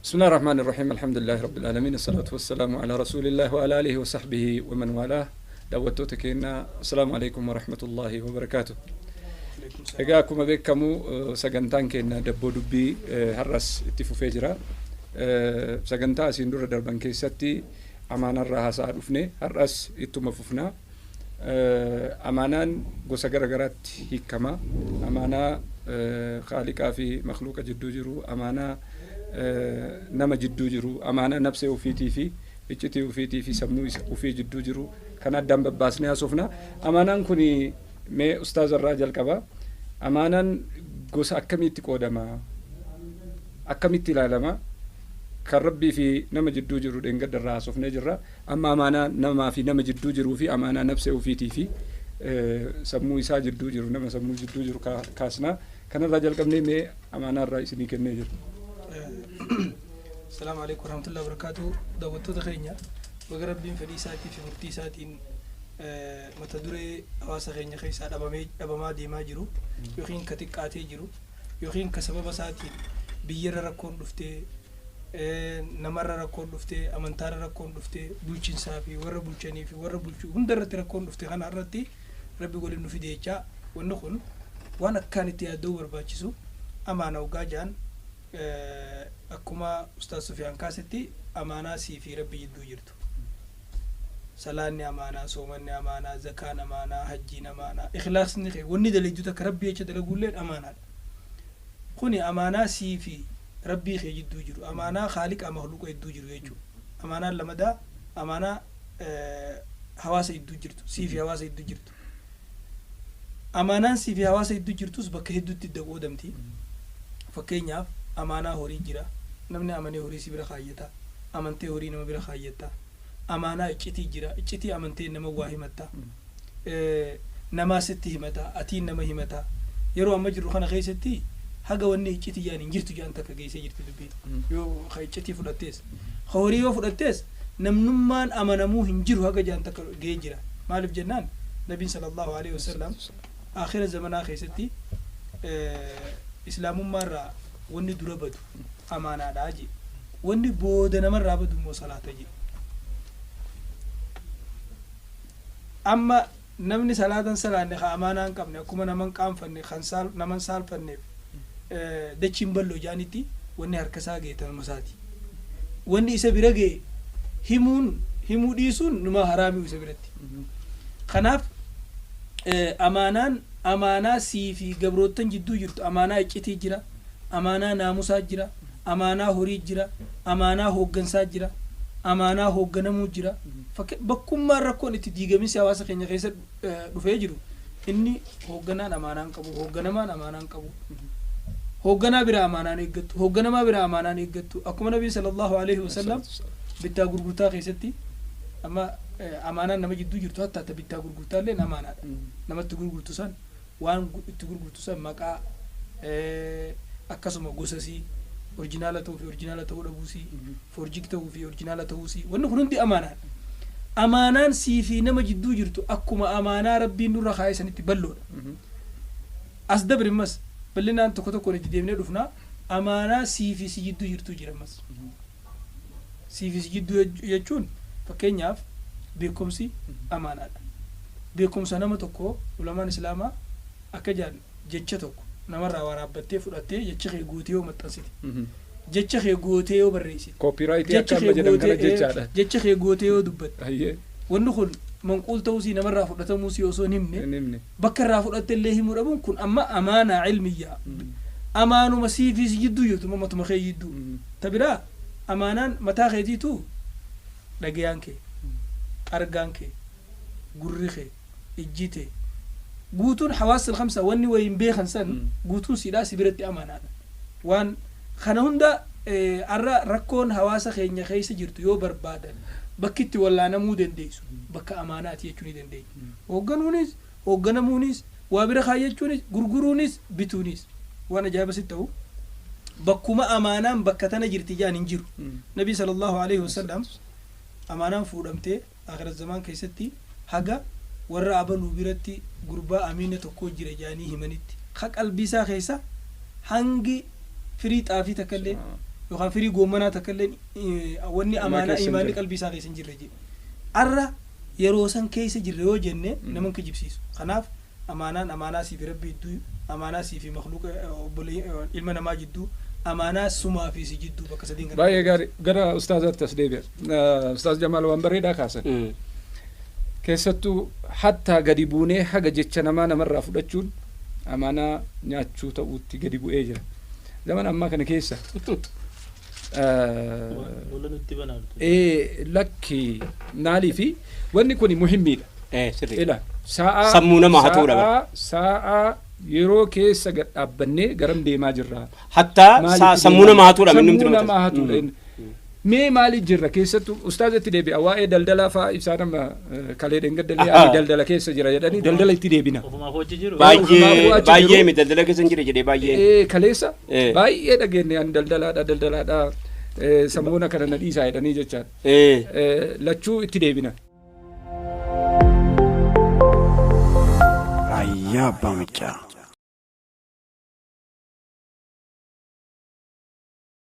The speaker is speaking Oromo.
بسم الله الرحمن الرحيم الحمد لله رب العالمين الصلاة والسلام على رسول الله وعلى آله وصحبه ومن والاه دعوتك إنا السلام عليكم ورحمة الله وبركاته إجاكم بكمو سجنتان كنا دبو دبي هرس اتفو فجرا سجنتا سندور دربان كيستي أمانة الرها سعد فني هرس اتوم ففنا أمانة قصة جرجرات هيكما أمانة خالقة في مخلوق جدو جرو أمانة nama jidduu jiru amaana nafsee ofiitii fi iccitii ofiitii fi sammuu ofii jidduu jiru kan addaan babbaasnee haasofna. Amaanaan kun mee ustaaz irraa jalqaba. Amaanaan gosa akkamitti qoodama? Akkamitti ilaalama? Kan rabbii fi nama jidduu jiru dheengadda irraa haasofnee jirra. Amma amaanaa namaa fi nama jidduu jiruu fi amaanaa nafsee ofiitii fi sammuu isaa jidduu jiru nama sammuu jidduu jiru kaasna. Kanarraa jalqabnee mee amaanaa irraa isinii kennee jiru. السلام عليكم ورحمة الله وبركاته. دعوتو تخينيا وقرب بين فريساتي في مرتيساتين متدوري هواسا خينيا خيسا أبما دي ما جرو يخين كتكاتي جرو يخين كسبب ساتي بيير ركون دفتي نمر ركون دفتي أمنتار ركون دفتي بولشين سافي ورا بولشيني في ورا بولشو هندرت ركون دفتي خانا رتي ربي يقول إنه في ديجا ونخون وانا كانت يا دور باتشسو أمانة وقاجان akkuma ustaaz Sufiyaan kaasetti amaanaa sii fi rabbi jidduu jirtu. Salaanni amaanaa, soomanni amaanaa, zakaan amaanaa, hajjiin amaanaa, ikhlaasni kee wanni dalagu takka rabbii jecha dalaguulleen amaanaadha. Kuni amaanaa sii fi rabbii kee jidduu jiru. Amaanaa khaaliqa mahluuqa jidduu jiru jechuudha. Amaanaan lamadaa amaanaa hawaasa jidduu jirtu. Sii fi hawaasa jidduu jirtu. Amaanaan sii fi hawaasa jidduu jirtus bakka hedduutti itti qoodamti. Fakkeenyaaf amaanaa horii jira. Namni amanee horii si bira kaayyata. Amantee horii nama bira kaayyata. Amaanaa iccitii jira. Iccitii amantee nama waa himata. Namaa sitti himata. Atiin nama himata. Yeroo amma jirru kana keessatti haga wanni iccitii yaan hin jirtu jaan takka geessee jirti dubbiin. Yoo iccitii fudhattees. Horii yoo fudhattees namnummaan amanamuu hin jiru haga jaan takka gahee jira. Maaliif jennaan nabiin sallallahu alaihi wasallam aakhira zamanaa keessatti islaamummaarraa wanni dura badu amaanaadhaa je wanni booda namarraa badu immoo salaata je amma namni salaatan salaanne ka amaanaa hin qabne akkuma naman qaanfanne kan naman saalfanneef dachiin balloo jaanitti wanni harkasaa geetama masaati wanni isa bira gee himuu dhiisuun numa haraamiu isa biratti kanaaf amaanaa sii fi gabrootan jidduu jirtu amaanaa iccitii jira amaanaa naamusaa jira amaanaa horii jira amaanaa hooggansaa jira amaanaa hoogganamuu jira bakkummaan rakkoon itti diigaminsi hawaasa keenya keessa dhufee jiru inni hoogganaan amaanaan qabu hoogganamaan amaanaan qabu hoogganaa bira amaanaan eeggattu hoogganamaa bira amaanaan eeggattu akkuma nabii sallallahu alaihi wasallam bittaa gurgurtaa keessatti amma amaanaan nama jidduu jirtu hatta bittaa gurgurtaallee amaanaadha namatti gurgurtu san waan itti gurgurtu san maqaa akkasuma gosasii orjinaala ta'uu fi orjinaala ta'uu dhabuusii forjik ta'uu fi orjinaala ta'uusii wanni kun hundi amaanaadha. Amaanaan sii fi nama jidduu jirtu akkuma amaanaa rabbiin nurra kaa'ee sanitti balloodha. As dabrimmas bal'inaan tokko tokkoon itti deemnee dhufnaa amaanaa sii fi si jidduu jirtu jiramas. Sii fi si jidduu jechuun fakkeenyaaf beekumsi amaanaadha. Beekumsa nama tokko ulamaan islaamaa akka jaan jecha tokko namarraa waraabbattee fudhattee jecha kee guutee yoo maxxansite jecha kee guutee yoo barreessite koopiraayitii akka amma jedhan kana jechaadha jecha kee guutee yoo dubbatte wanni kun manquul ta'uusii namarraa fudhatamuusii osoo hin himne bakka irraa fudhatte illee himuu dhabuun kun amma amaanaa ilmiyyaa amaanuma sii fi si jidduu jirtu matuma kee jidduu ta biraa amaanaan mataa keetiitu dhagayaan kee argaan kee gurri kee ijji kee guutuun hawaasa khamsa wanni wayin beekan san guutuun siidhaa si biratti amaanaadha waan kana hunda arra rakkoon hawaasa keenya keessa jirtu yoo barbaadan bakki itti wallaanamuu dandeessu bakka amaanaati jechuu ni dandeenya hoogganuunis hoogganamuunis waa bira kaayyachuunis gurguruunis bituunis waan ajaa'ibasitti ta'u bakkuma amaanaan bakka tana jirti jaan hin jiru nabii sallallahu alaihi wasallam amaanaan fuudhamtee aakhira zamaan keessatti haga warra abaluu biratti gurbaa amiina tokko jira jaanii himanitti ka qalbii isaa keessa hangi firii xaafii takkallee يوكان فري قومنا تكلن وني أمانة إيماني قلبي ساقي سنجرجي أرى يروسن كيس جريو جنة نمن كجيب سيس خناف أمانة سي في ربي دو أمانة سي في مخلوق بلي علمنا ما جدو أمانة سما في سجدو بكسدين باي غرا أستاذ التسديد أستاذ جمال وانبري دا كاسن كيستو حتى غديبوني حاجة جتشنا ما نمر فدتشون أمانة نياتشو تأوتي غديبو إيجا زمان أما كان كيسة لكي نالي في واني كوني مهمي سري إلا ساعة سمونا ما هتورا ساعة يرو كيسة أبني غرم دي ما جرى حتى سمونا ما هتورا من سمونا ما هتورا مي مالي جرى كيسة أستاذ تدبي أوائي دلدلا فا إبسانا ما كالي دنجد دلي دلدلا كيسة جرى يدني دلدلا تدبينا باية مي دلدلا كيسة جرى جرى باية كاليسة باية دقيني أن دلدلا دا سمونا كنا نديسا يدني جتشان لچو تدبينا Ayya Bamika.